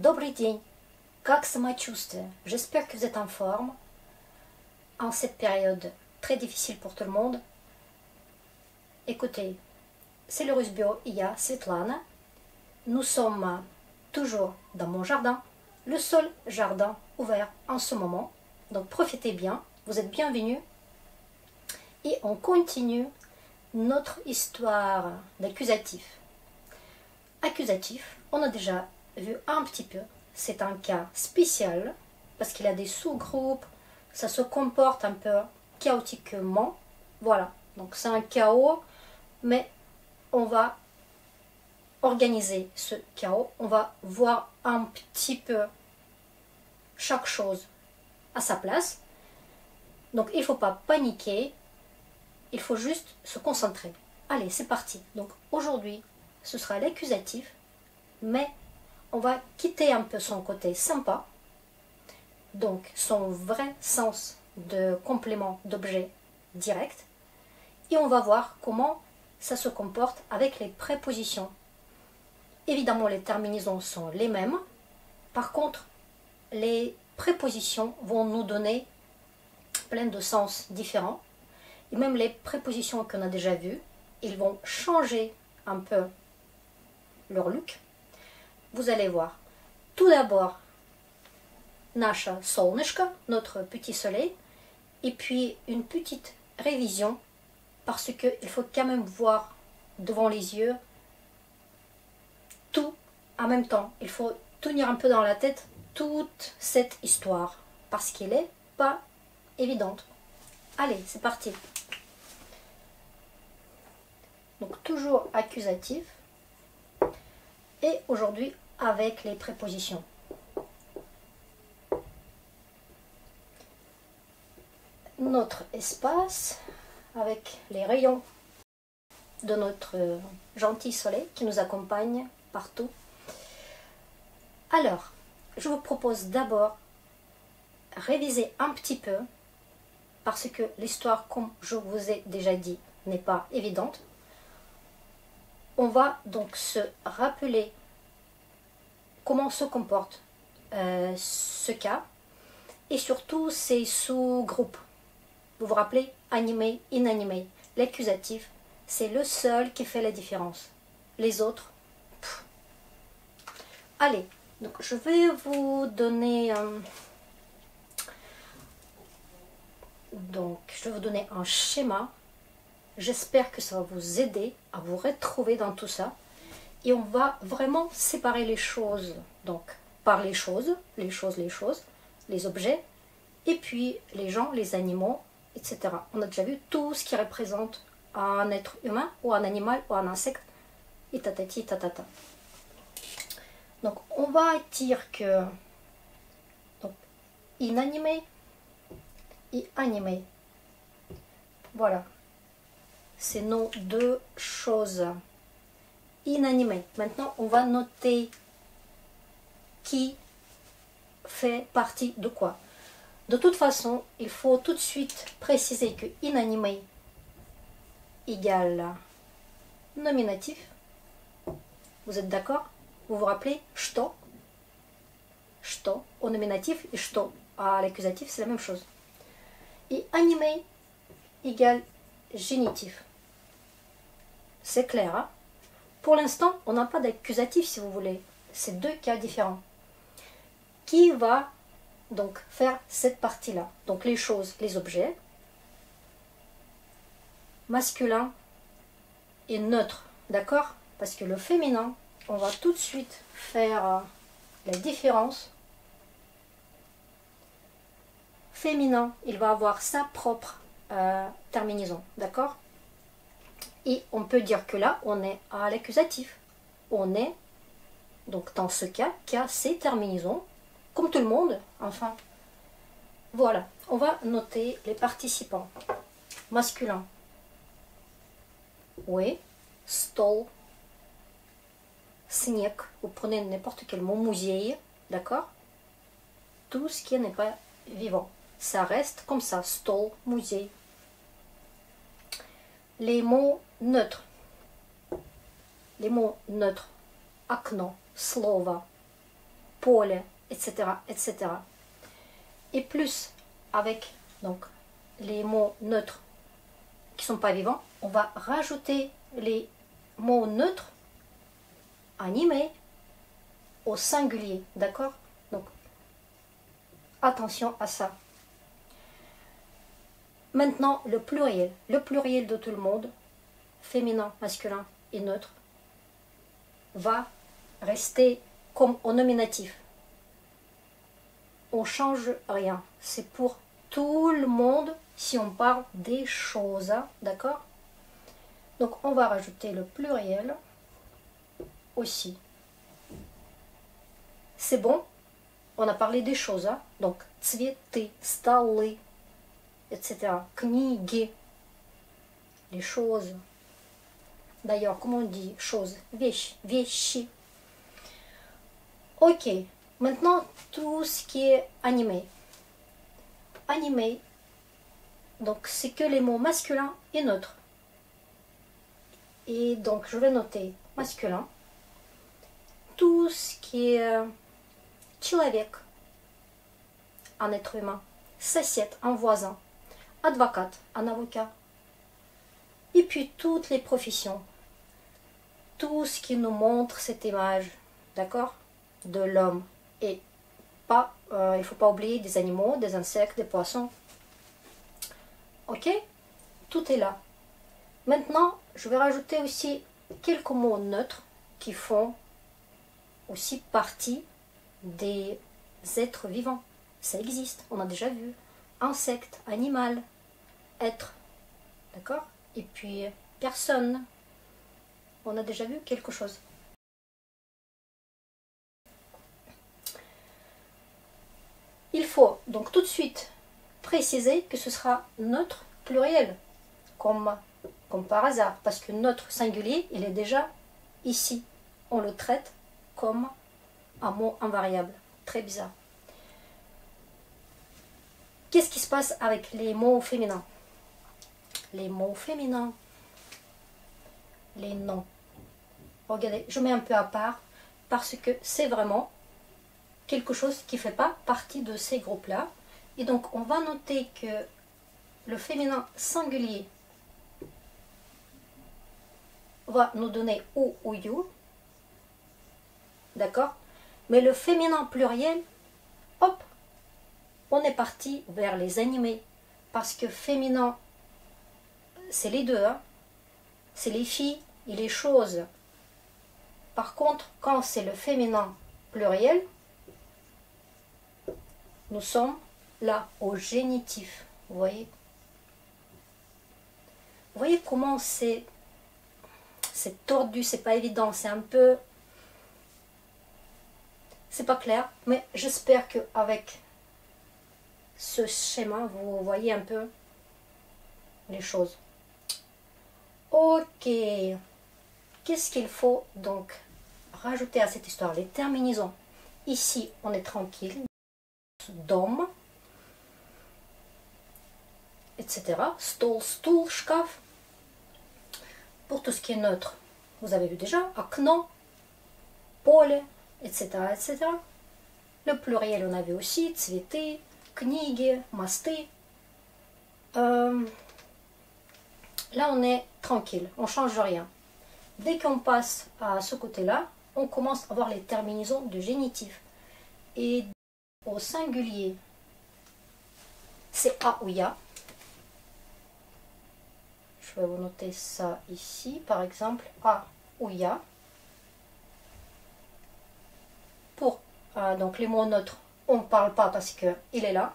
Добрый день. Как самочувствие? J'espère que vous êtes en forme en cette période très difficile pour tout le monde. Écoutez, c'est le Russe Bio, il y a Svetlana. Nous sommes toujours dans mon jardin, le seul jardin ouvert en ce moment. Donc profitez bien, vous êtes bienvenus. Et on continue notre histoire d'accusatif. Accusatif, on a déjà vu un petit peu, c'est un cas spécial parce qu'il a des sous-groupes, ça se comporte un peu chaotiquement. Voilà, donc c'est un chaos, mais on va organiser ce chaos, on va voir un petit peu chaque chose à sa place. Donc il ne faut pas paniquer, il faut juste se concentrer. Allez, c'est parti. Donc aujourd'hui, ce sera l'accusatif, mais on va quitter un peu son côté sympa, donc son vrai sens de complément d'objet direct, et on va voir comment ça se comporte avec les prépositions. Évidemment, les terminaisons sont les mêmes, par contre, les prépositions vont nous donner plein de sens différents, et même les prépositions qu'on a déjà vues, ils vont changer un peu leur look. Vous allez voir. Tout d'abord, naša солнышко, notre petit soleil, et puis une petite révision, parce qu'il faut quand même voir devant les yeux tout en même temps. Il faut tenir un peu dans la tête toute cette histoire, parce qu'elle n'est pas évidente. Allez, c'est parti. Donc toujours accusatif, et aujourd'hui avec les prépositions. Notre espace avec les rayons de notre gentil soleil qui nous accompagne partout. Alors, je vous propose d'abord réviser un petit peu parce que l'histoire, comme je vous ai déjà dit, n'est pas évidente. On va donc se rappeler comment se comporte ce cas et surtout ses sous-groupes. Vous vous rappelez, animé, inanimé. L'accusatif, c'est le seul qui fait la différence. Les autres, pff. Allez, donc je vais vous donner un schéma. J'espère que ça va vous aider à vous retrouver dans tout ça. Et on va vraiment séparer les choses. Donc, par les choses, les objets, et puis les gens, les animaux, etc. On a déjà vu tout ce qui représente un être humain, ou un animal, ou un insecte, et tatati, tatata. Donc, on va dire que donc, inanimé et animé. Voilà. C'est nos deux choses. Inanimé. Maintenant, on va noter qui fait partie de quoi. De toute façon, il faut tout de suite préciser que inanimé égale nominatif. Vous êtes d'accord? Vous vous rappelez? Что au nominatif et что à l'accusatif, c'est la même chose. Et animé égale génitif. C'est clair, hein? Pour l'instant, on n'a pas d'accusatif, si vous voulez. C'est deux cas différents. Qui va donc faire cette partie-là? Donc les choses, les objets, masculin et neutre, d'accord? Parce que le féminin, on va tout de suite faire la différence. Féminin, il va avoir sa propre terminaison, d'accord? Et on peut dire que là, on est à l'accusatif. On est, donc dans ce cas, qui a ses terminaisons, comme tout le monde, enfin. Voilà, on va noter les participants. Masculin. Oui, stol, снег. Vous prenez n'importe quel mot, musée, d'accord? Tout ce qui n'est pas vivant. Ça reste comme ça, stol, musée. Les mots neutres. Les mots neutres. Окно, слово, поле, etc., etc. Et plus avec donc les mots neutres qui ne sont pas vivants, on va rajouter les mots neutres animés au singulier, d'accord? Donc, attention à ça. Maintenant, le pluriel de tout le monde, féminin, masculin et neutre, va rester comme au nominatif. On change rien. C'est pour tout le monde si on parle des choses, d'accord? Donc, on va rajouter le pluriel aussi. C'est bon, on a parlé des choses, donc цветы, столы, etc. Книги, les choses. D'ailleurs, comment on dit choses? Вещи, вещи. Ok, maintenant tout ce qui est animé. Animé, donc c'est que les mots masculins et neutres. Et donc je vais noter masculin. Tout ce qui est человек, un être humain, сосед, un voisin, advocat, un avocat, et puis toutes les professions, tout ce qui nous montre cette image, d'accord, de l'homme, et pas, il ne faut pas oublier des animaux, des insectes, des poissons, ok, tout est là. Maintenant, je vais rajouter aussi quelques mots neutres qui font aussi partie des êtres vivants. Ça existe, on a déjà vu. Insecte, animal, être. D'accord? Et puis, personne. On a déjà vu quelque chose. Il faut donc tout de suite préciser que ce sera neutre pluriel, comme par hasard, parce que notre singulier, il est déjà ici. On le traite comme un mot invariable. Très bizarre. Qu'est-ce qui se passe avec les mots féminins? Les mots féminins, les noms. Regardez, je mets un peu à part parce que c'est vraiment quelque chose qui ne fait pas partie de ces groupes-là. Et donc, on va noter que le féminin singulier va nous donner ou you. D'accord? Mais le féminin pluriel, hop, on est parti vers les animés. Parce que féminin, c'est les deux. Hein? C'est les filles et les choses. Par contre, quand c'est le féminin pluriel, nous sommes là au génitif. Vous voyez? Vous voyez comment c'est tordu, c'est pas évident, c'est un peu... C'est pas clair, mais j'espère qu'avec ce schéma, vous voyez un peu les choses. Ok. Qu'est-ce qu'il faut donc rajouter à cette histoire? Les terminaisons. Ici, on est tranquille. Dom, etc. Stol, stool, шкаф. Pour tout ce qui est neutre, vous avez vu déjà. Окно, поле, etc., etc. Le pluriel, on a vu aussi. Цветы, книги, мосты. Là, on est tranquille. On ne change rien. Dès qu'on passe à ce côté-là, on commence à voir les terminaisons de génitif. Et au singulier, c'est a ou ya. Je vais vous noter ça ici, par exemple, a ou ya. Pour donc les mots neutres, on ne parle pas parce qu'il est là,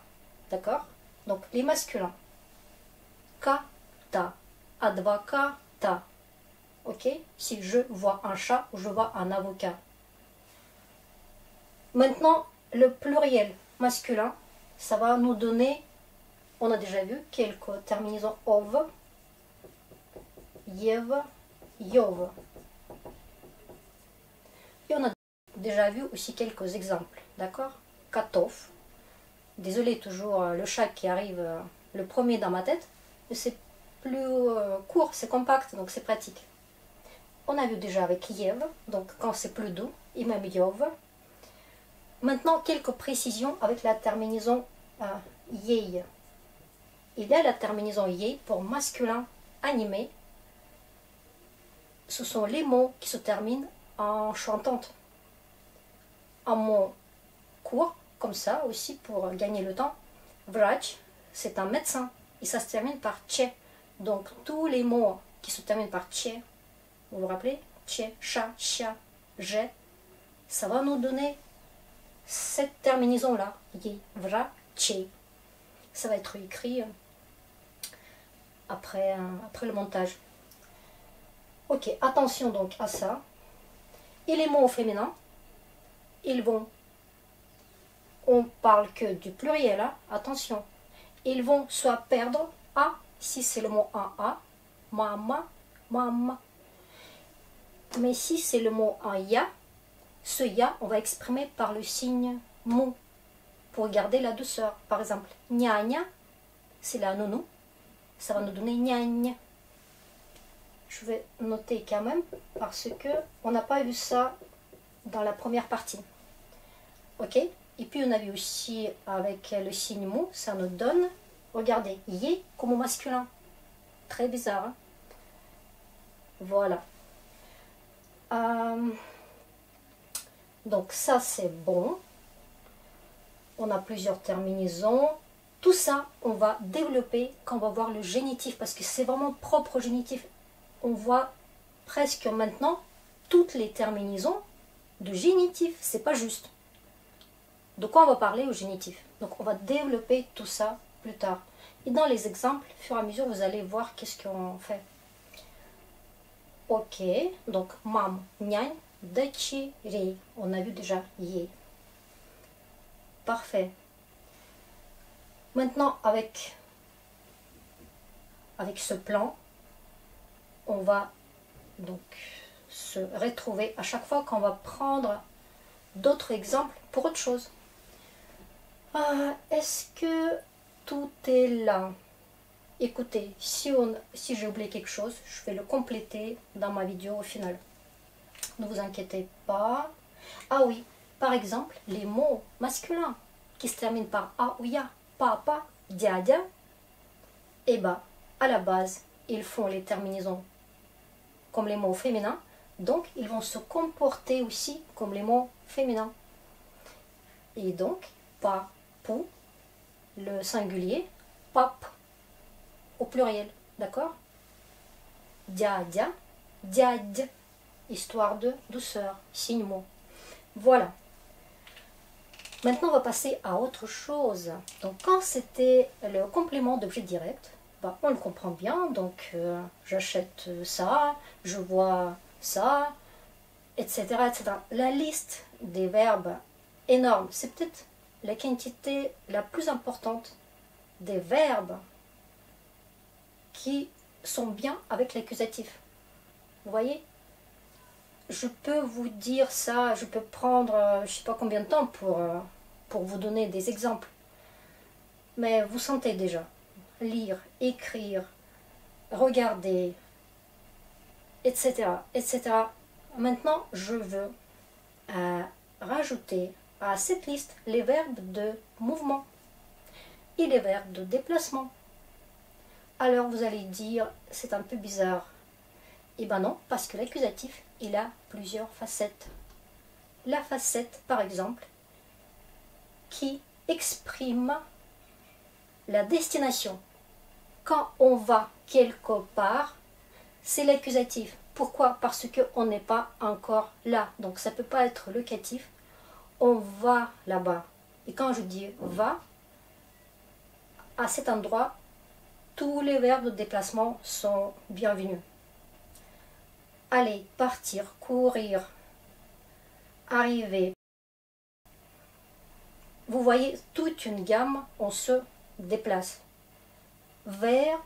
d'accord? Donc les masculins, ka, ta, advocat, ta. Ok? Si je vois un chat ou je vois un avocat. Maintenant, le pluriel masculin, ça va nous donner, on a déjà vu, quelques terminaisons ov, yev, yov. Et on a déjà vu aussi quelques exemples, d'accord? Katov. Désolé, toujours le chat qui arrive le premier dans ma tête, mais c'est plus court, c'est compact, donc c'est pratique. On a vu déjà avec yev, donc quand c'est plus doux, et même yov. Maintenant, quelques précisions avec la terminaison yei. Il y a la terminaison yei pour masculin animé. Ce sont les mots qui se terminent en chantante. En mot court, comme ça aussi pour gagner le temps. Vrach, c'est un médecin et ça se termine par tche. Donc tous les mots qui se terminent par tche, vous vous rappelez, tche, cha, chia, je, ça va nous donner cette terminaison là, yi, vra, tche. Ça va être écrit après le montage. Ok, attention donc à ça. Et les mots au féminin, ils vont, on parle que du pluriel, hein, attention, ils vont soit perdre A, si c'est le mot en A, mama, mama. Mais si c'est le mot en ya, ce ya, on va exprimer par le signe mou, pour garder la douceur. Par exemple, gna gna, c'est la nounou, ça va nous donner gna gna. Je vais noter quand même, parce que on n'a pas vu ça dans la première partie. Ok? Et puis on a vu aussi avec le signe mou, ça nous donne, regardez, yé comme au masculin. Très bizarre. Hein? Voilà. Donc ça c'est bon. On a plusieurs terminaisons. Tout ça, on va développer quand on va voir le génitif, parce que c'est vraiment propre au génitif. On voit presque maintenant toutes les terminaisons de génitif. C'est pas juste. De quoi on va parler au génitif? Donc on va développer tout ça plus tard. Et dans les exemples, au fur et à mesure, vous allez voir qu'est-ce qu'on fait. Ok, donc mam, nyan, dachi, ri. On a vu déjà yé. Parfait. Maintenant, avec ce plan, on va donc se retrouver à chaque fois qu'on va prendre d'autres exemples pour autre chose. Est-ce que tout est là? Écoutez, si j'ai oublié quelque chose, je vais le compléter dans ma vidéo au final. Ne vous inquiétez pas. Ah oui, par exemple, les mots masculins qui se terminent par a ou ya, papa, diadia, et bah, à la base, ils font les terminaisons comme les mots féminins, donc ils vont se comporter aussi comme les mots féminins. Et donc, pa, pou, le singulier, pap, au pluriel, d'accord? Dia, dia, diad, histoire de douceur, signe mot. Voilà. Maintenant, on va passer à autre chose. Donc, quand c'était le complément d'objet direct, bah, on le comprend bien. Donc, j'achète ça, je vois ça, etc., etc. La liste des verbes énorme, c'est peut-être la quantité la plus importante des verbes qui sont bien avec l'accusatif. Vous voyez? Je peux vous dire ça, je peux prendre je ne sais pas combien de temps pour vous donner des exemples. Mais vous sentez déjà. Lire, écrire, regarder, etc., etc. Maintenant, je veux rajouter à cette liste les verbes de mouvement et les verbes de déplacement. Alors vous allez dire, c'est un peu bizarre. Eh bien non, parce que l'accusatif, il a plusieurs facettes. La facette, par exemple, qui exprime la destination. Quand on va quelque part, c'est l'accusatif. Pourquoi? Parce qu'on n'est pas encore là. Donc ça ne peut pas être locatif. On va là-bas. Et quand je dis va, à cet endroit, tous les verbes de déplacement sont bienvenus. Aller, partir, courir, arriver. Vous voyez, toute une gamme, on se déplace vers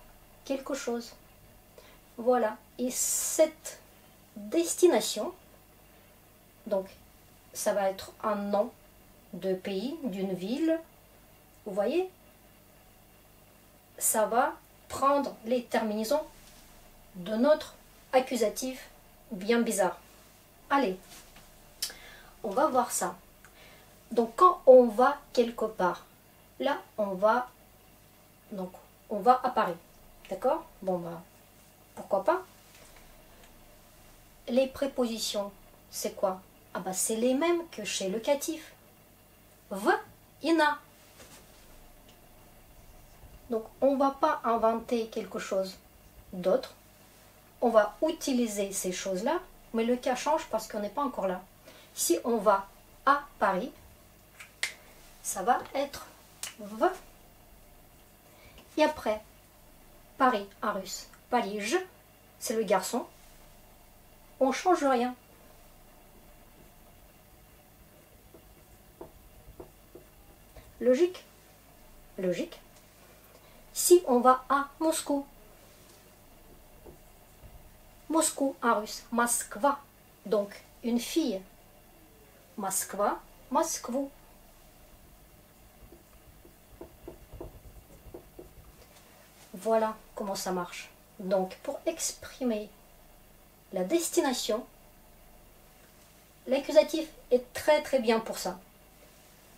quelque chose. Voilà. Et cette destination, donc, ça va être un nom de pays, d'une ville. Vous voyez, ça va prendre les terminaisons de notre accusatif bien bizarre. Allez, on va voir ça. Donc quand on va quelque part, là on va, donc on va à Paris. D'accord? Bon bah, pourquoi pas? Les prépositions, c'est quoi? Ah bah c'est les mêmes que chez le catif. V, ina. Donc on ne va pas inventer quelque chose d'autre. On va utiliser ces choses-là, mais le cas change parce qu'on n'est pas encore là. Si on va à Paris, ça va être V. Et après, Paris en russe, Parиж, c'est le garçon. On ne change rien. Logique? Logique. Si on va à Moscou, Moscou en russe, Moskva, donc une fille. Moskva, Moscou. Voilà comment ça marche. Donc pour exprimer la destination, l'accusatif est très bien pour ça.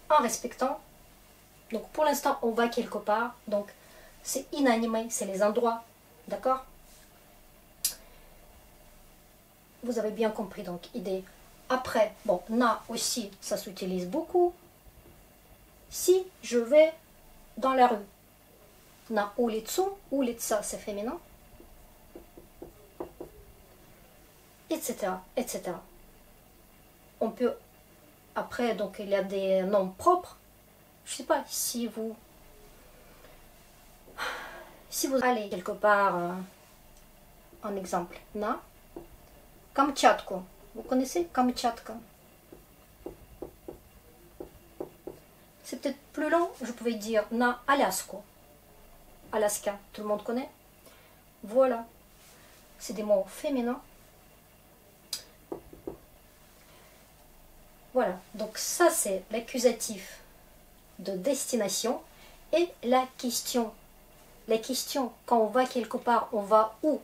En respectant, donc pour l'instant on va quelque part, donc c'est inanimé, c'est les endroits, d'accord? Vous avez bien compris, donc idée. Après, bon, na aussi, ça s'utilise beaucoup. Si je vais dans la rue, na улицу, улица c'est féminin, etc., etc. On peut, après, donc il y a des noms propres. Je sais pas si vous allez quelque part, en exemple, na Kamtchatku. Vous connaissez Kamtchatka? C'est peut-être plus long, je pouvais dire na Alasku. Alaska, tout le monde connaît. Voilà, c'est des mots féminins. Voilà, donc ça c'est l'accusatif de destination et la question. La question, quand on va quelque part, on va où?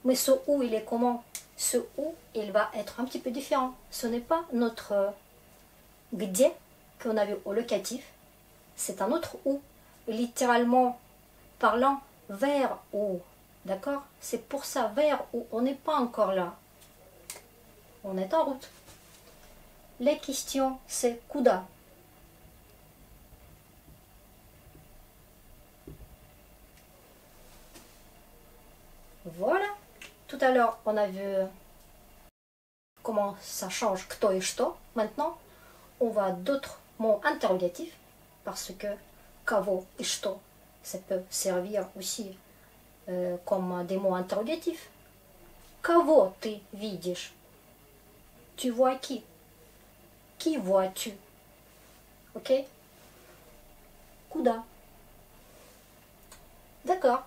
Mais ce où, il est comment? Ce où, il va être un petit peu différent. Ce n'est pas notre где qu'on a vu au locatif, c'est un autre où. Littéralement parlant, vers où. D'accord? C'est pour ça, vers où. On n'est pas encore là. On est en route. Les questions, c'est kuda. Voilà. Tout à l'heure, on a vu comment ça change кто et что. Maintenant, on va d'autres mots interrogatifs parce que кого et что, ça peut servir aussi comme des mots interrogatifs. Кого ты видишь? Tu vois qui? Qui vois-tu? Ok? Куда? D'accord.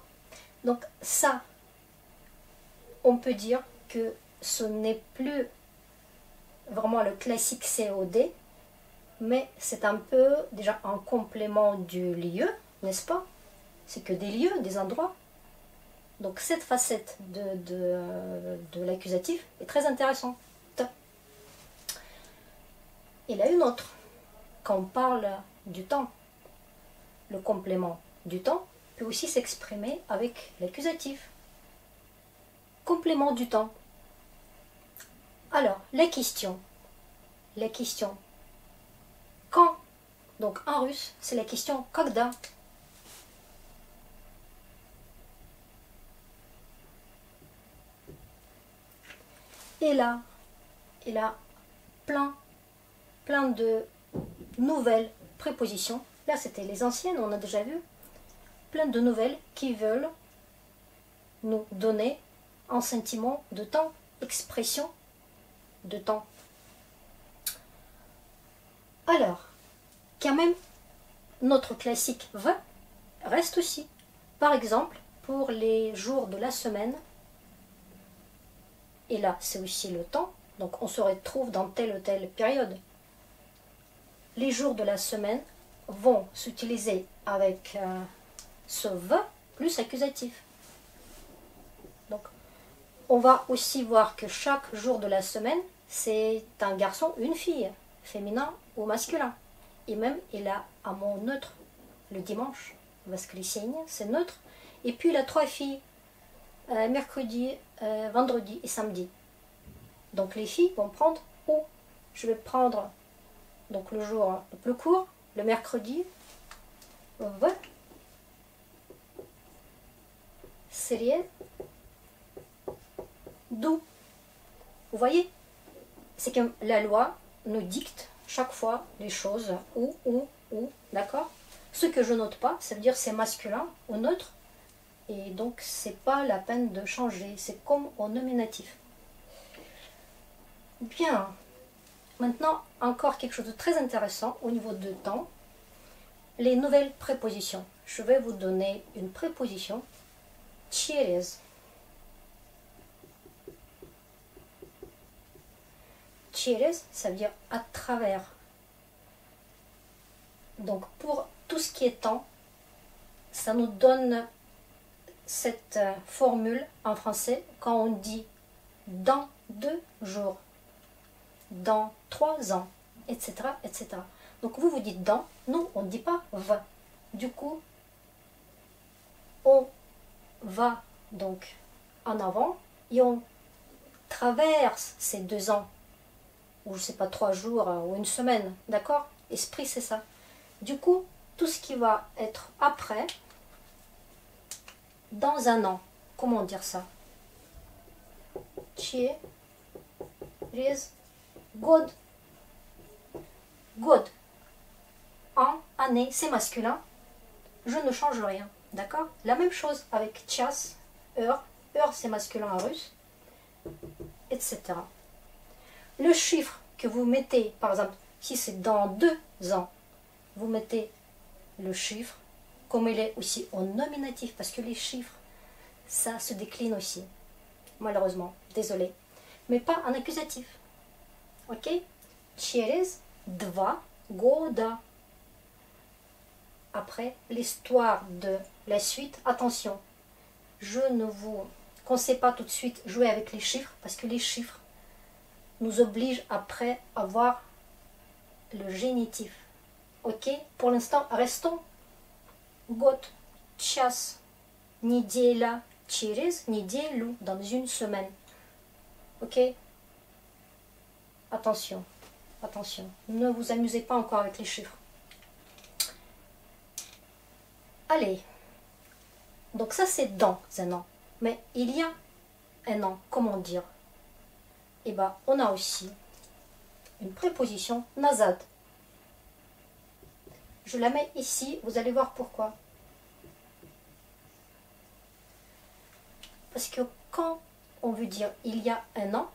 Donc ça, on peut dire que ce n'est plus vraiment le classique COD, mais c'est un peu déjà un complément du lieu, n'est-ce pas? C'est que des lieux, des endroits. Donc cette facette de l'accusatif est très intéressante. Il y a une autre. Quand on parle du temps, le complément du temps peut aussi s'exprimer avec l'accusatif. Complément du temps. Alors, les questions. Les questions. Quand? Donc en russe, c'est la question когда. Et là, il a plein de nouvelles prépositions. Là, c'était les anciennes, on a déjà vu. Plein de nouvelles qui veulent nous donner un sentiment de temps, expression de temps. Alors, quand même, notre classique va reste aussi. Par exemple, pour les jours de la semaine, et là, c'est aussi le temps, donc on se retrouve dans telle ou telle période. Les jours de la semaine vont s'utiliser avec ce V plus accusatif. Donc, on va aussi voir que chaque jour de la semaine, c'est un garçon, une fille, féminin au masculin. Et même, il a un mot neutre le dimanche. Воскресенье, c'est neutre. Et puis, il a 3 filles, mercredi, vendredi et samedi. Donc, les filles vont prendre ou. Je vais prendre donc le jour le plus court, le mercredi. В среду. Vous voyez, c'est que la loi nous dicte chaque fois les choses ou, d'accord. Ce que je note pas, ça veut dire c'est masculin ou neutre, et donc c'est pas la peine de changer, c'est comme au nominatif. Bien, maintenant encore quelque chose de très intéressant au niveau de temps, les nouvelles prépositions. Je vais vous donner une préposition, через. Через, ça veut dire à travers. Donc pour tout ce qui est temps, ça nous donne cette formule en français quand on dit dans 2 jours, dans 3 ans, etc., etc. Donc vous dites dans, nous on ne dit pas va. Du coup, on va donc en avant et on traverse ces 2 ans, ou je sais pas, 3 jours ou une semaine, d'accord? Esprit, c'est ça. Du coup, tout ce qui va être après, dans un an, comment dire ça? Через год. God. En, année, c'est masculin. Je ne change rien, d'accord? La même chose avec час, heure. Heure, c'est masculin en russe, etc. Le chiffre que vous mettez, par exemple, si c'est dans 2 ans, vous mettez le chiffre, comme il est aussi au nominatif, parce que les chiffres, ça se décline aussi, malheureusement, désolé, mais pas en accusatif. Ok? Через 2 года. Après, l'histoire de la suite, attention, je ne vous conseille pas tout de suite jouer avec les chiffres, parce que les chiffres nous obligent après à voir le génitif. Ok? Pour l'instant, restons. Год, час, неделя, через неделю, dans une semaine. Ok? Attention, attention. Ne vous amusez pas encore avec les chiffres. Allez. Donc ça, c'est dans un an. Mais il y a un an, comment dire? Eh bien, on a aussi une préposition nazad. Je la mets ici, vous allez voir pourquoi. Parce que quand on veut dire il y a un an,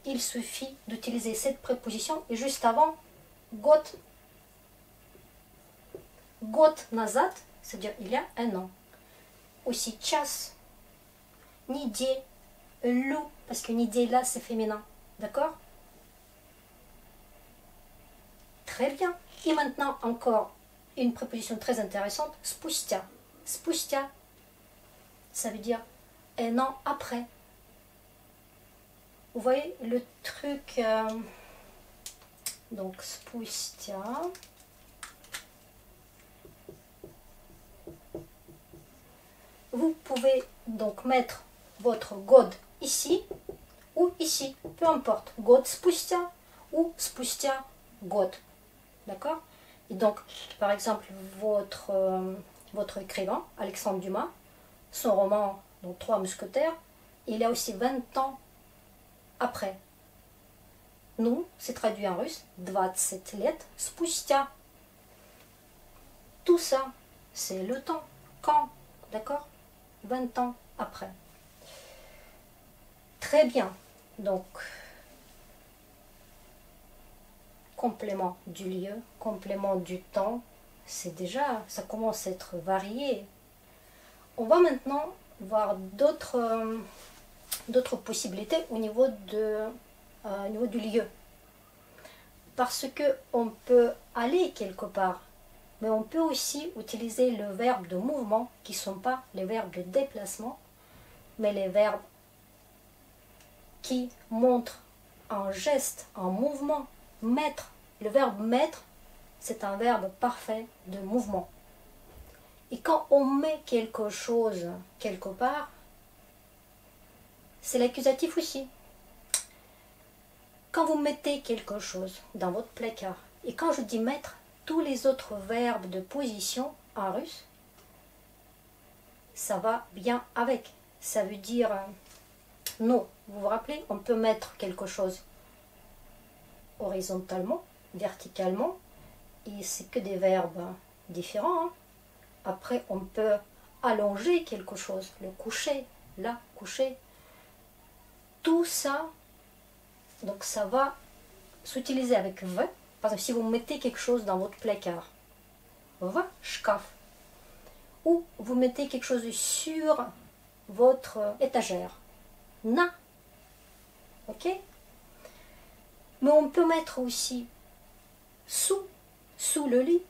il suffit d'utiliser cette préposition et juste avant, год. Год назад, c'est-à-dire il y a un an. Aussi час, неделю, parce que неделя c'est féminin, d'accord? Très bien. Et maintenant encore une préposition très intéressante, спустя. Спустя, ça veut dire un an après. Vous voyez le truc, donc спустя. Vous pouvez donc mettre votre год ici ou ici, peu importe. Год спустя ou спустя год. D'accord? Et donc, par exemple, votre écrivain, Alexandre Dumas, son roman, donc 3 mousquetaires, il a aussi 20 ans après. Nous, c'est traduit en russe, 20 лет спустя. Tout ça, c'est le temps. Quand? D'accord? 20 ans après. Très bien. Donc, complément du lieu, complément du temps, c'est déjà, ça commence à être varié. On va maintenant voir d'autres possibilités au niveau du lieu. Parce que on peut aller quelque part, mais on peut aussi utiliser le verbe de mouvement, qui ne sont pas les verbes de déplacement, mais les verbes qui montrent un geste, un mouvement, mettre Le verbe mettre, c'est un verbe parfait de mouvement. Et quand on met quelque chose quelque part, c'est l'accusatif aussi. Quand vous mettez quelque chose dans votre placard, et quand je dis mettre, tous les autres verbes de position en russe, ça va bien avec. Ça veut dire non. Vous vous rappelez, on peut mettre quelque chose horizontalement, verticalement, et c'est que des verbes différents. Après, on peut allonger quelque chose, le coucher, là, coucher. Tout ça, donc ça va s'utiliser avec v. Par exemple, si vous mettez quelque chose dans votre placard, v, shkaf, ou vous mettez quelque chose sur votre étagère, na, ok? Mais on peut mettre aussi sous le lit.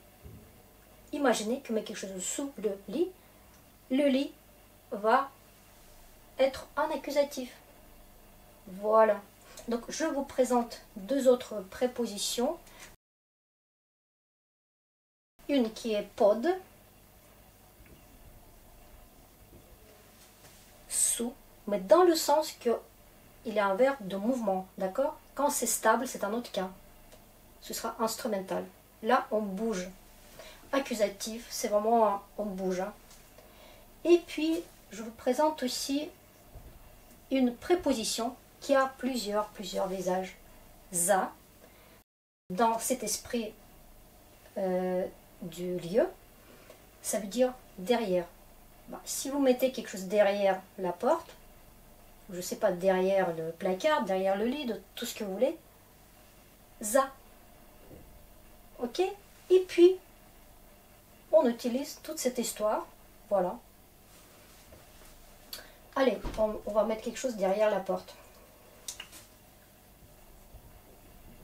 Imaginez que met quelque chose sous le lit va être un accusatif. Voilà. Donc je vous présente deux autres prépositions. Une qui est pod, sous, mais dans le sens que il est un verbe de mouvement, d'accord? Quand c'est stable, c'est un autre cas. Ce sera instrumental. Là, on bouge. Accusatif, c'est vraiment on bouge. Et puis, je vous présente aussi une préposition qui a plusieurs visages. Za, dans cet esprit du lieu, ça veut dire derrière. Si vous mettez quelque chose derrière la porte, je ne sais pas, derrière le placard, derrière le lit, tout ce que vous voulez, za. Ok? Et puis, on utilise toute cette histoire. Voilà. Allez, on va mettre quelque chose derrière la porte.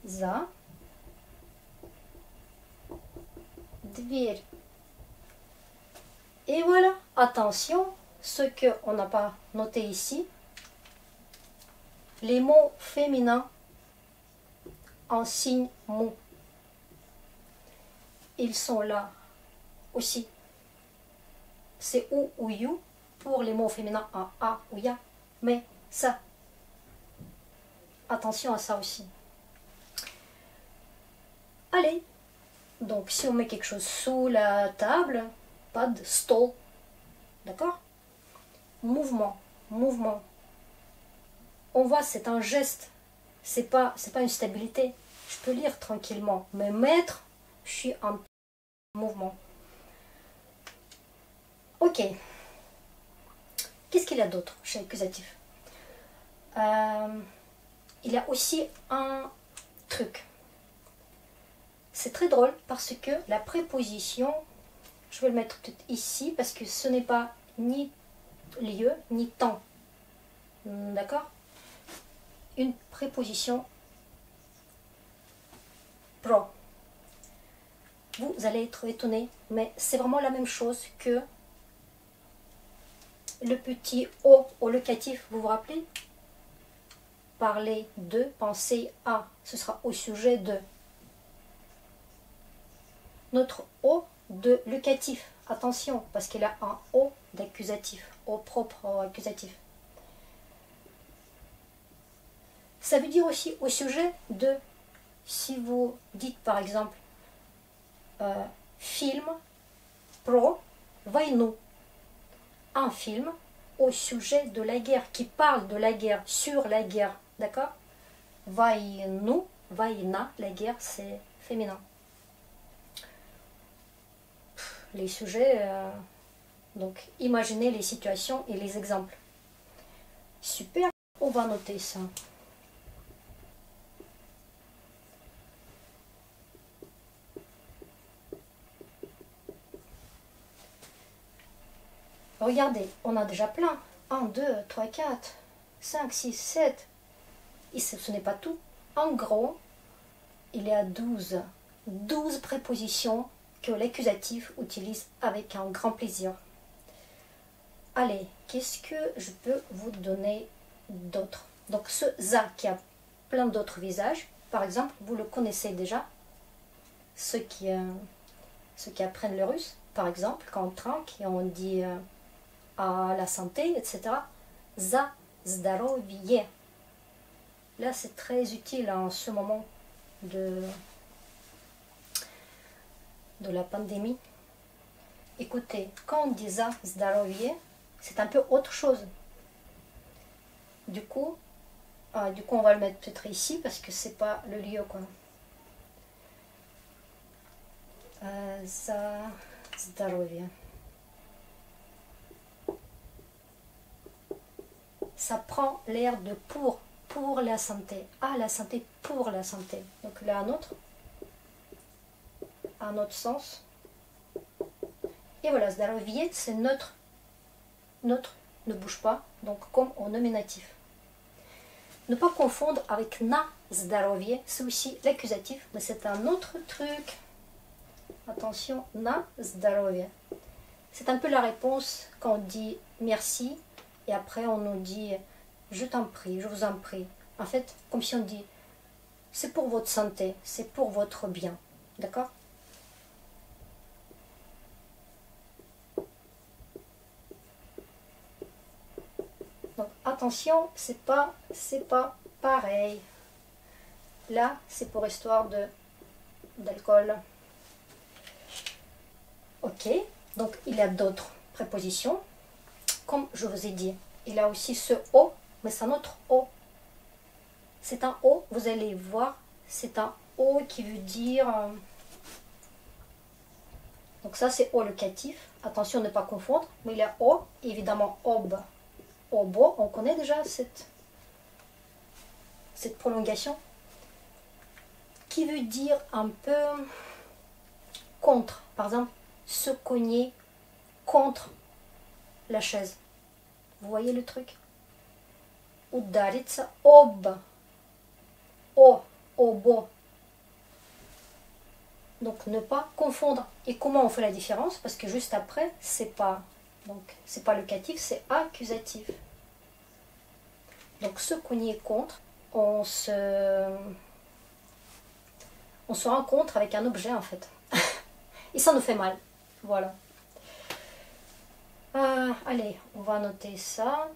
За дверь. Et voilà, attention, ce qu'on n'a pas noté ici, les mots féminins en signe mot. Ils sont là aussi. C'est ou you pour les mots féminins en a ou ya, mais ça. Attention à ça aussi. Allez, donc si on met quelque chose sous la table, pas de stol, d'accord? Mouvement, mouvement. On voit, c'est un geste, c'est pas une stabilité. Je peux lire tranquillement, mais mettre, je suis en mouvement. Ok. Qu'est-ce qu'il y a d'autre chez l'accusatif? Il y a aussi un truc. C'est très drôle parce que la préposition, je vais le mettre tout ici parce que ce n'est pas ni lieu ni temps. D'accord? Une préposition pro. Vous allez être étonné, mais c'est vraiment la même chose que le petit O au locatif, vous vous rappelez? Parler de, penser à, ce sera au sujet de. Notre O de locatif, attention, parce qu'il a un O d'accusatif, O propre au accusatif. Ça veut dire aussi au sujet de, si vous dites par exemple film pro vойну, un film au sujet de la guerre, qui parle de la guerre, sur la guerre, d'accord? Войну, война, la guerre c'est féminin. Les sujets, donc imaginez les situations et les exemples. Super, on va noter ça. Regardez, on a déjà plein. 1, 2, 3, 4, 5, 6, 7. Et ce n'est pas tout. En gros, il y a 12 prépositions que l'accusatif utilise avec un grand plaisir. Allez, qu'est-ce que je peux vous donner d'autre? Donc ce za qui a plein d'autres visages, par exemple, vous le connaissez déjà, ceux qui apprennent le russe, par exemple, quand on trinque et on dit à la santé, etc. За здоровье. Là, c'est très utile en ce moment de la pandémie. Écoutez, quand on dit за здоровье, c'est un peu autre chose. Du coup, on va le mettre peut-être ici parce que c'est pas le lieu, quoi. За здоровье. Ça prend l'air de pour la santé. Ah, la santé, pour la santé. Donc là, un autre sens. Et voilà, здоровье, c'est neutre. Neutre, ne bouge pas, donc comme en nominatif. Ne pas confondre avec na здоровье, c'est aussi l'accusatif, mais c'est un autre truc. Attention, na здоровье. C'est un peu la réponse quand on dit merci et après on nous dit je t'en prie, je vous en prie. En fait, comme si on dit c'est pour votre santé, c'est pour votre bien. D'accord? Donc attention, c'est pas pareil. Là, c'est pour histoire d'alcool. Ok, donc il y a d'autres prépositions. Comme je vous ai dit, il y a aussi ce O, mais c'est un autre O. C'est un O, vous allez voir, c'est un O qui veut dire... donc ça c'est O locatif, attention à ne pas confondre, mais il y a O, évidemment ob, obo, on connaît déjà cette prolongation, qui veut dire un peu contre, par exemple, se cogner contre la chaise. Vous voyez le truc? Удариться об, обо. Donc ne pas confondre. Et comment on fait la différence? Parce que juste après, c'est pas locatif, c'est accusatif. Donc se cogner contre, on se rencontre avec un objet en fait. Et ça nous fait mal. Voilà. Allez, on va noter ça.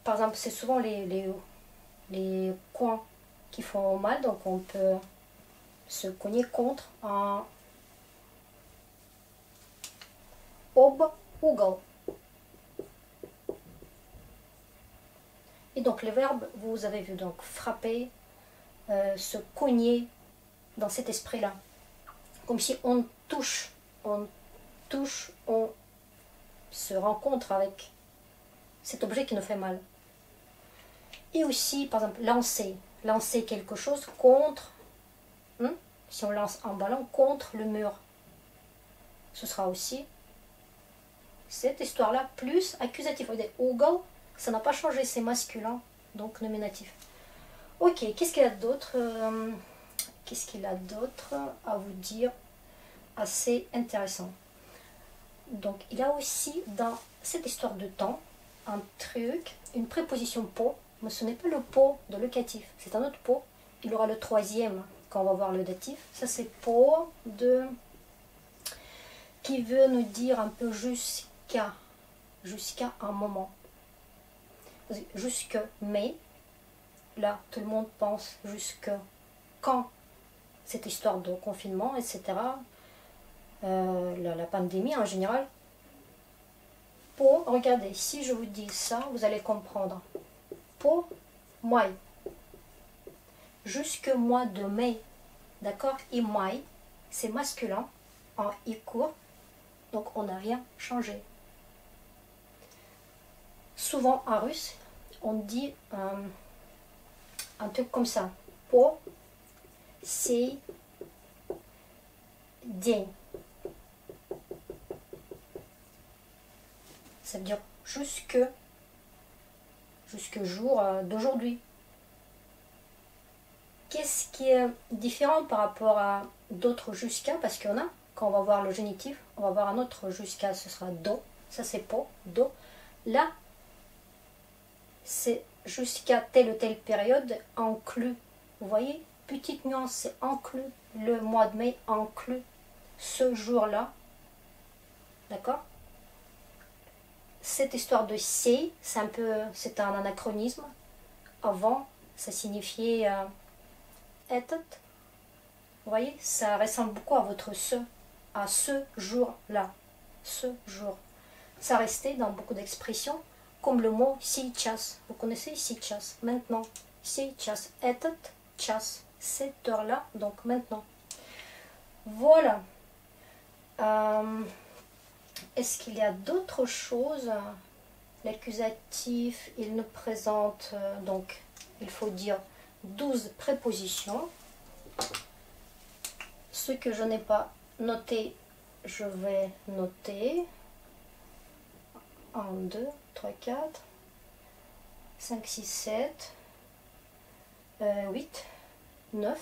Par exemple, c'est souvent les coins qui font mal, donc on peut se cogner contre un об угол. Et donc les verbes, vous avez vu, donc frapper, se cogner dans cet esprit-là. Comme si on touche, on se rencontre avec cet objet qui nous fait mal. Et aussi, par exemple, lancer quelque chose contre, si on lance un ballon contre le mur, ce sera aussi cette histoire-là, plus accusatif. Vous voyez, угол, ça n'a pas changé, c'est masculin, donc nominatif. Ok, qu'est-ce qu'il y a d'autre à vous dire assez intéressant? Donc, il y a aussi dans cette histoire de temps un truc, une préposition po, mais ce n'est pas le po de locatif, c'est un autre po. Il aura le troisième quand on va voir le datif. Ça, c'est po qui veut nous dire un peu jusqu'à un moment. Jusque mais, là, tout le monde pense jusque quand cette histoire de confinement, etc. La pandémie en général. Pour, regardez, si je vous dis ça, vous allez comprendre. Pour mai. Jusque mois de mai. D'accord? Et mai, c'est masculin en i court. Donc on n'a rien changé. Souvent en russe, on dit un truc comme ça. По сей день. Ça veut dire jusque jour d'aujourd'hui. Qu'est-ce qui est différent par rapport à d'autres jusqu'à? Parce qu'on a, quand on va voir le génitif, on va voir un autre jusqu'à, ce sera do. Ça c'est po, do. Là, c'est jusqu'à telle ou telle période inclus. Vous voyez? petite nuance, c'est inclus. Le mois de mai inclut ce jour-là. D'accord? Cette histoire de sei, c'est un anachronisme. Avant, ça signifiait этот. Vous voyez, ça ressemble beaucoup à votre à ce jour-là. Ce jour. Ça restait dans beaucoup d'expressions, comme le mot сейчас. Vous connaissez сейчас, maintenant. Сейчас, этот час, cette heure-là, donc maintenant. Voilà. Est-ce qu'il y a d'autres choses? L'accusatif, il nous présente, donc, il faut dire 12 prépositions. Ce que je n'ai pas noté, je vais noter. 1, 2, 3, 4, 5, 6, 7, 8, 9,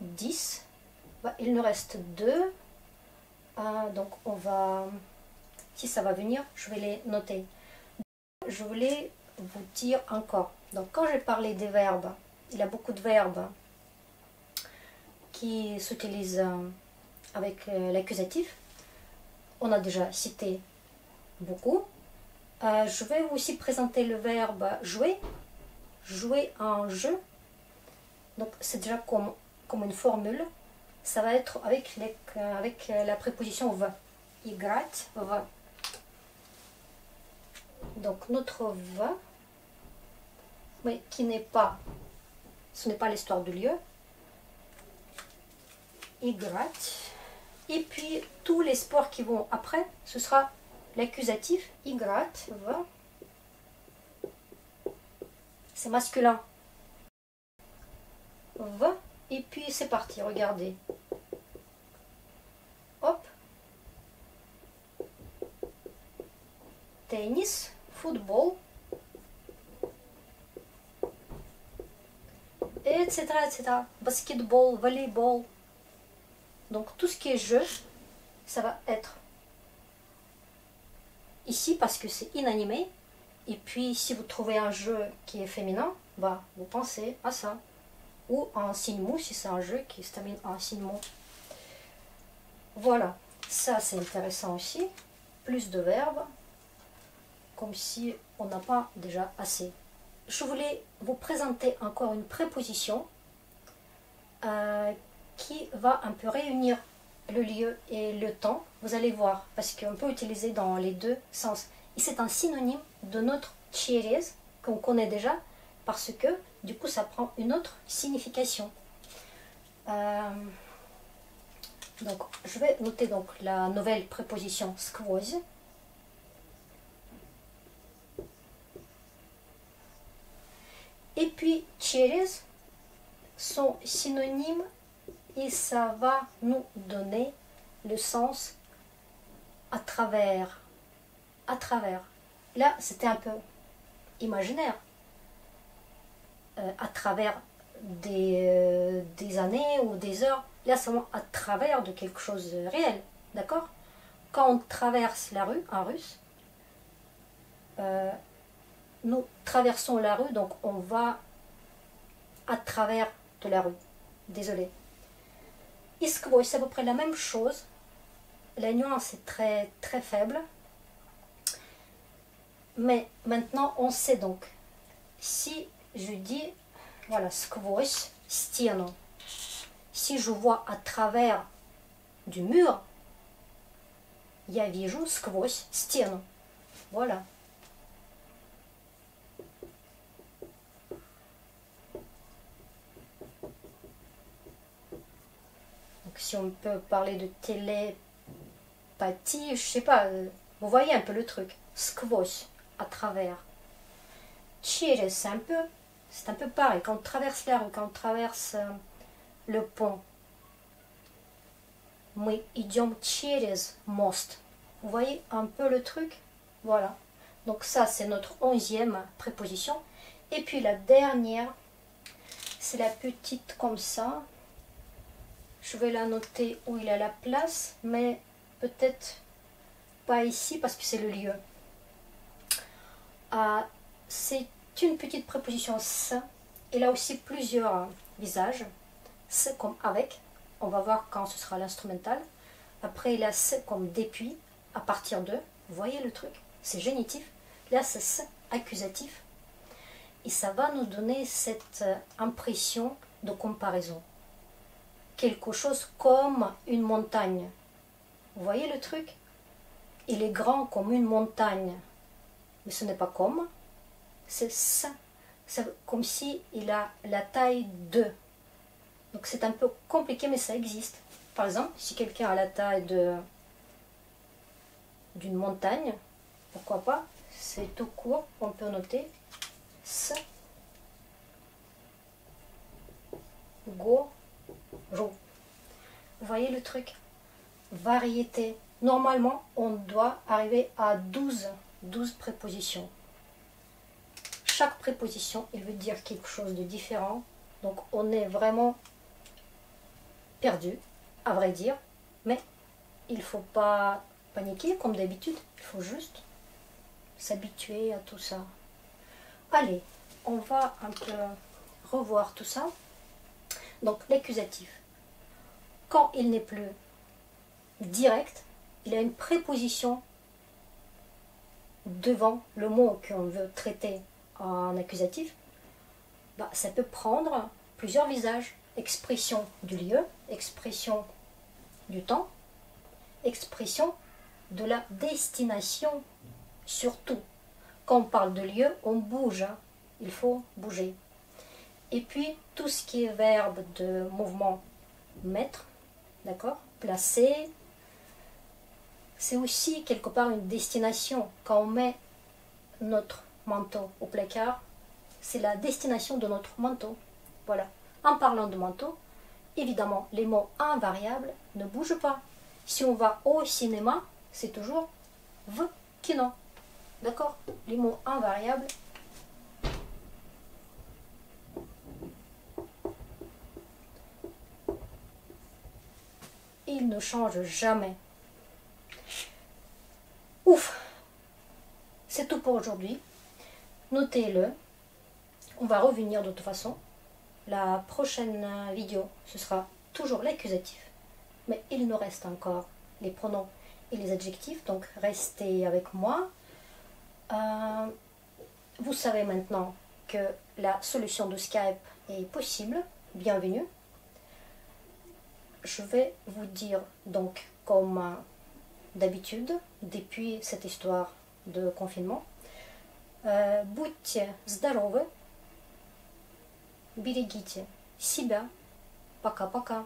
10. Il nous reste 2. Donc on va, si ça va venir, je vais les noter. Je voulais vous dire encore. Donc quand j'ai parlé des verbes, il y a beaucoup de verbes qui s'utilisent avec l'accusatif. On a déjà cité beaucoup. Je vais aussi présenter le verbe jouer. Jouer un jeu. Donc c'est déjà comme une formule. Ça va être avec la préposition va. Играть, va. Donc notre va, mais qui n'est pas, ce n'est pas l'histoire du lieu. Играть. Et puis tous les sports qui vont après, ce sera l'accusatif играть, va. C'est masculin. Va. Et puis c'est parti, regardez. Hop. Tennis, football, etc., etc. Basketball, volleyball. Donc tout ce qui est jeu, ça va être ici parce que c'est inanimé. Et puis si vous trouvez un jeu qui est féminin, bah, vous pensez à ça. Ou un signe mot si c'est un jeu qui se termine en signe mot. Voilà, ça c'est intéressant aussi. Plus de verbes, comme si on n'a pas déjà assez. Je voulais vous présenter encore une préposition qui va un peu réunir le lieu et le temps. Vous allez voir, parce qu'on peut utiliser dans les deux sens. Et c'est un synonyme de notre через, qu'on connaît déjà, parce que du coup ça prend une autre signification. Donc je vais noter donc la nouvelle préposition сквозь. Et puis через sont synonymes et ça va nous donner le sens à travers. À travers. Là c'était un peu imaginaire. À travers des années ou des heures. Là, c'est vraiment à travers de quelque chose de réel. D'accord? Quand on traverse la rue, en russe, nous traversons la rue, donc on va à travers de la rue. Désolé. Iskvoy, c'est à peu près la même chose. La nuance est très, très faible. Mais maintenant, on sait donc. Si je dis, voilà, сквозь стену. Si je vois à travers du mur, я вижу сквозь стену. Voilà. Donc si on peut parler de télépathie, je sais pas, vous voyez un peu le truc. Сквозь, à travers. Через, c'est un peu pareil. Quand on traverse la rue, quand on traverse le pont. Мы идем через мост. Vous voyez un peu le truc? Voilà. Donc ça, c'est notre 11e préposition. Et puis la dernière, c'est la petite comme ça. Je vais la noter où il a la place, mais peut-être pas ici parce que c'est le lieu. C'est une petite préposition s il a aussi plusieurs visages. C'est comme avec, on va voir quand ce sera l'instrumental. Après, il a c'est comme depuis, à partir de. Vous voyez le truc? C'est génitif. Là, c'est c'est accusatif. Et ça va nous donner cette impression de comparaison. Quelque chose comme une montagne. Vous voyez le truc? Il est grand comme une montagne. Mais ce n'est pas comme. C'est ça. C'est comme si il a la taille de. Donc c'est un peu compliqué, mais ça existe. Par exemple, si quelqu'un a la taille d'une montagne, pourquoi pas, c'est tout court, on peut noter S, Go, Ro. Vous voyez le truc? Variété. Normalement, on doit arriver à 12 prépositions. Chaque préposition, il veut dire quelque chose de différent. Donc on est vraiment perdu, à vrai dire. Mais il ne faut pas paniquer comme d'habitude. Il faut juste s'habituer à tout ça. Allez, on va un peu revoir tout ça. Donc l'accusatif. Quand il n'est plus direct, il a une préposition devant le mot qu'on veut traiter en accusatif. Bah, ça peut prendre plusieurs visages. Expression du lieu, expression du temps, expression de la destination surtout. Quand on parle de lieu, on bouge, hein. Il faut bouger. Et puis tout ce qui est verbe de mouvement, mettre, d'accord, placer, c'est aussi quelque part une destination. Quand on met notre manteau au placard, c'est la destination de notre manteau. Voilà. En parlant de manteau, évidemment, les mots invariables ne bougent pas. Si on va au cinéma, c'est toujours v, kino. D'accord? Les mots invariables, ils ne changent jamais. Ouf! C'est tout pour aujourd'hui. Notez-le. On va revenir de toute façon. La prochaine vidéo, ce sera toujours l'accusatif. Mais il nous reste encore les pronoms et les adjectifs. Donc restez avec moi. Vous savez maintenant que la solution de Skype est possible. Bienvenue. Je vais vous dire donc comme d'habitude, depuis cette histoire de confinement, будьте здоровы, берегите себя. Пока-пока.